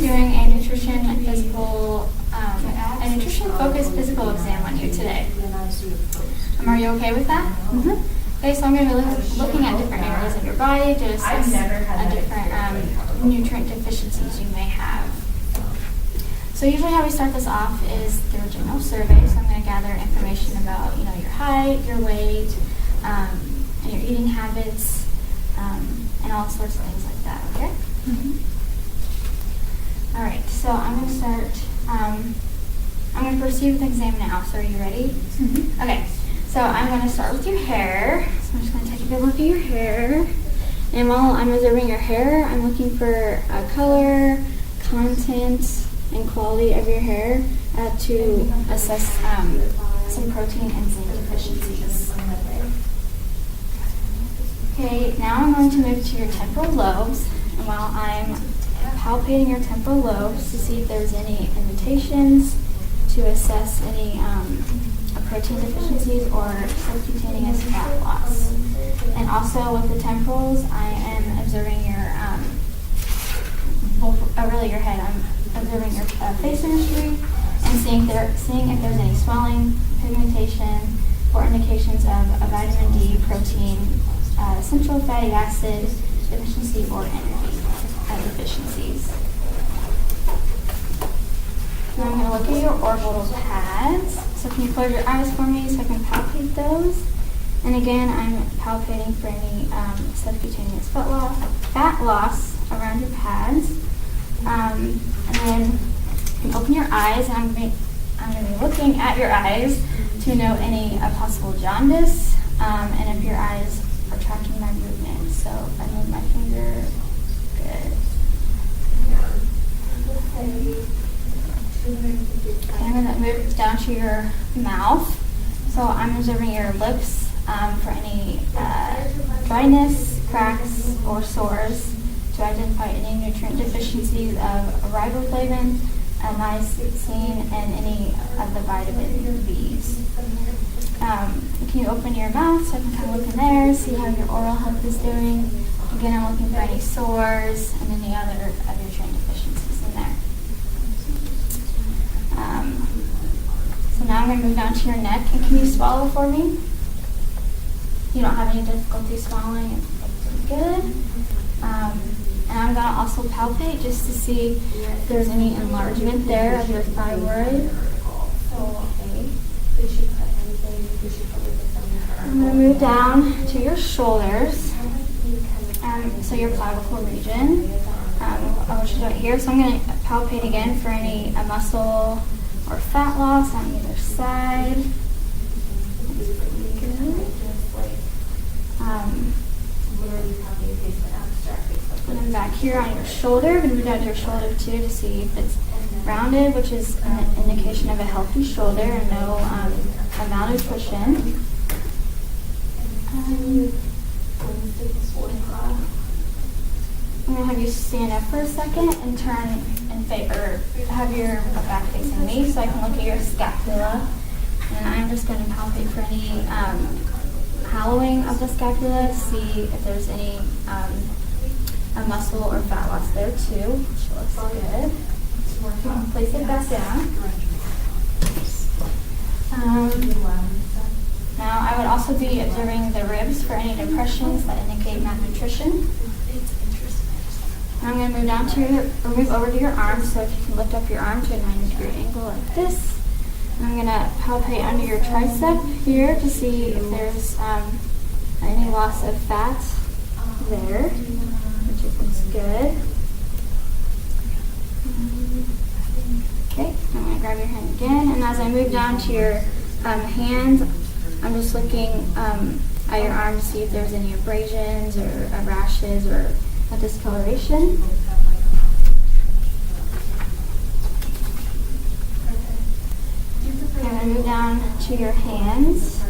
doing a nutrition-focused physical exam on you today. Are you okay with that? Mm-hmm. Okay, so I'm going to be looking at different areas of your body to assess different nutrient deficiencies you may have. So usually how we start this off is through a general survey. So I'm going to gather information about your height, your weight, and your eating habits, and all sorts of things like that. Okay. Mm-hmm. All right. So I'm going to start. I'm going to proceed with the exam now. So are you ready? Mm-hmm. Okay. So I'm going to start with your hair. So I'm just going to take a good look at your hair. And while I'm observing your hair, I'm looking for color, content, and quality of your hair to assess some protein and zinc deficiencies. Okay, now I'm going to move to your temporal lobes. And while I'm palpating your temporal lobes to see if there's any indentations to assess any protein deficiencies or subcutaneous fat loss. And also with the temporals, I am observing your your head. I'm observing your face imagery and seeing if there's any swelling, pigmentation, or indications of a vitamin D, protein, essential fatty acid deficiency, or energy deficiencies. Now I'm going to look at your orbital pads. So can you close your eyes for me so I can palpate those? And again, I'm palpating for any subcutaneous fat loss around your pads. And then you can open your eyes, and I'm going to be looking at your eyes to note any possible jaundice, and if your eyes are tracking my movement. So if I move my finger, good. Okay, I'm going to move down to your mouth. So I'm observing your lips for any dryness, cracks, or sores to identify any nutrient deficiencies of riboflavin, niacin, and any of the vitamin Bs. Can you open your mouth so I can kind of look in there, see how your oral health is doing? Again, I'm looking for any sores and any other nutrient deficiencies in there. So now I'm going to move down to your neck. And can you swallow for me? You don't have any difficulty swallowing? It's good. And I'm going to also palpate just to see if there's any enlargement there of your thyroid. I'm going to move down to your shoulders, so your clavicle region, which is right here. So I'm going to palpate again for any muscle or fat loss on either side. That's pretty good. And then back here on your shoulder, I'm going to move down to your shoulder too to see if it's rounded, which is an indication of a healthy shoulder and no malnutrition. I'm going to have you stand up for a second and turn in favor, have your back facing me so I can look at your scapula. And I'm just going to palpate for any hollowing of the scapula to see if there's any a muscle or fat loss there too, which looks good. Place it back down. Now I would also be observing the ribs for any depressions that indicate malnutrition. And I'm going to move over to your arms, so if you can lift up your arm to a 90-degree angle like this. And I'm going to palpate under your tricep here to see if there's any loss of fat there, which looks good. Okay, I'm going to grab your hand again, and as I move down to your hands, I'm just looking at your arm to see if there's any abrasions or rashes or a discoloration. I'm going to move down to your hands,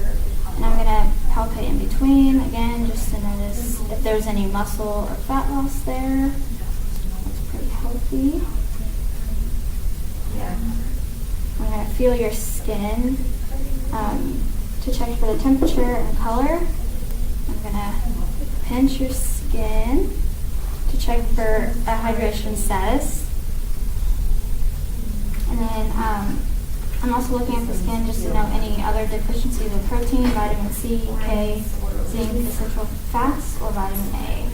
and I'm going to palpate in between again just to notice if there's any muscle or fat loss there. That's pretty healthy. I'm going to feel your skin to check for the temperature and color. I'm going to pinch your skin to check for a hydration status. And I'm also looking at the skin just to know any other deficiencies of protein, vitamin C, K, zinc, essential fats, or vitamin A.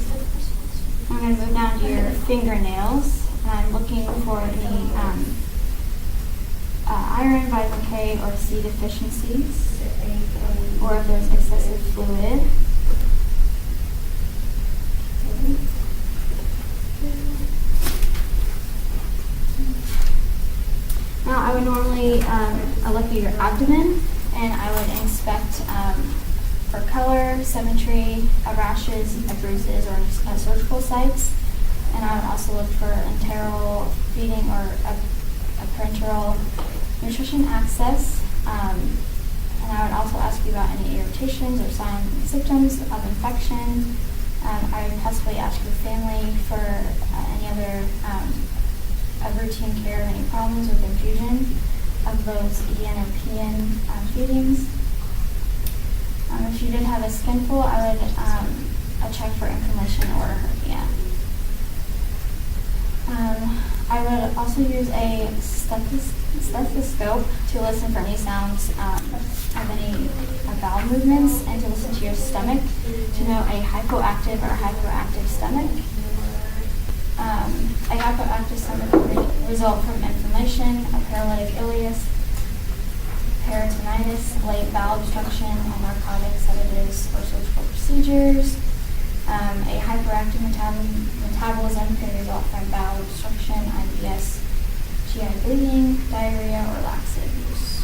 I'm going to move down to your fingernails, and I'm looking for any iron, vitamin K, or C deficiencies, or if there's excessive fluid. Now I would normally look at your abdomen, and I would inspect for color, symmetry, rashes, bruises, or surgical sites. And I would also look for enteral feeding or a parenteral nutrition access. And I would also ask you about any irritations or signs and symptoms of infection. I would possibly ask your family for any other routine care of any problems with infusion of those EN and PN feedings. If you did have a skinful, I would check for inflammation or hernia. I would also use a stethoscope to listen for any sounds of any bowel movements, and to listen to your stomach to know a hypoactive or hyperactive stomach. A hypoactive stomach will result from inflammation, a paralytic ileus, peritonitis, late bowel obstruction, narcotics, sedatives, or surgical procedures. A hyperactive metabolism can result from bowel obstruction, IBS, GI bleeding, diarrhea, or laxative use.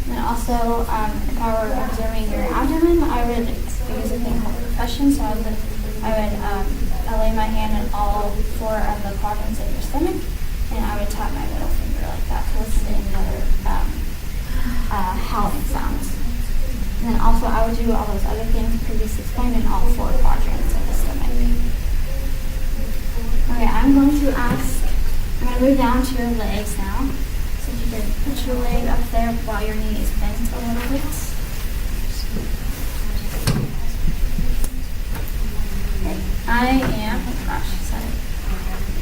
And also, if I were observing your abdomen, I would use a thing called percussion. So I would lay my hand on all 4 of the quadrants of your stomach, and I would tap my middle finger like that to listen to any other howling sounds. And then also I would do all those other things previously explained in all 4 quadrants of the stomach. Okay, I'm going to move down to your legs now. So if you can put your leg up there while your knee is bent a little bit.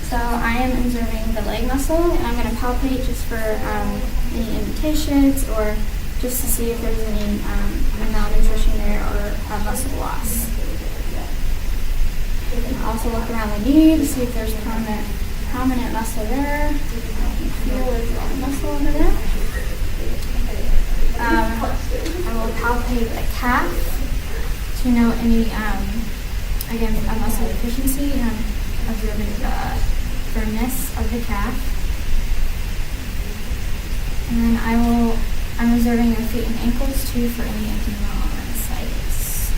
So I am observing the leg muscle, and I'm going to palpate just for any indications, or just to see if there's any malnutrition there or muscle loss. And also look around the knee to see if there's prominent muscle there. You feel there's a lot of muscle over there. I will palpate the calf to know any, again, a muscle deficiency, and I'm observing the firmness of the calf. And then I'm observing your feet and ankles too for any edema or sites.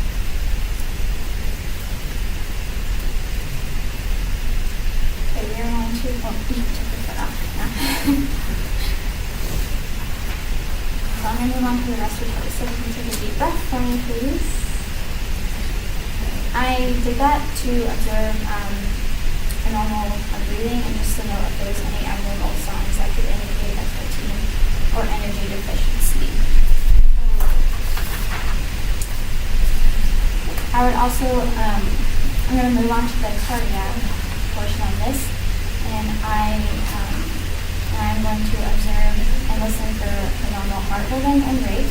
Okay, we are going to, you took your foot off now. So I'm going to move on to the respiratory. So if you can take a deep breath for me, please. I did that to observe a normal breathing, and just to know if there's any abnormal signs that could indicate a protein or energy deficiency. I would also, I'm going to move on to the cardiac portion of this, and I'm going to observe and listen for the normal heart rhythm and rate,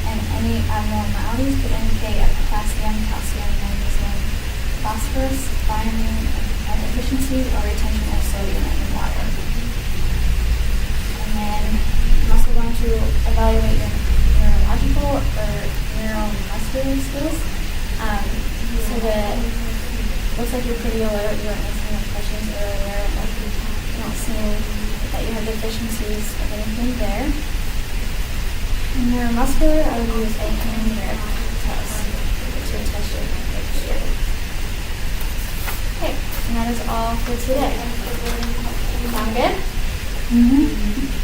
and any abnormalities could indicate a potassium, calcium, magnesium, phosphorus, vitamin deficiencies, or retention of sodium in water. And then I'm also going to evaluate your neurological or neuromuscular skills. So looks like you're pretty alert. You weren't answering my questions earlier. I don't see that you have deficiencies of anything there. And neuromuscular, I would use a hand grip test to test your mixture. Okay, and that is all for today. Sound good? Mm-hmm.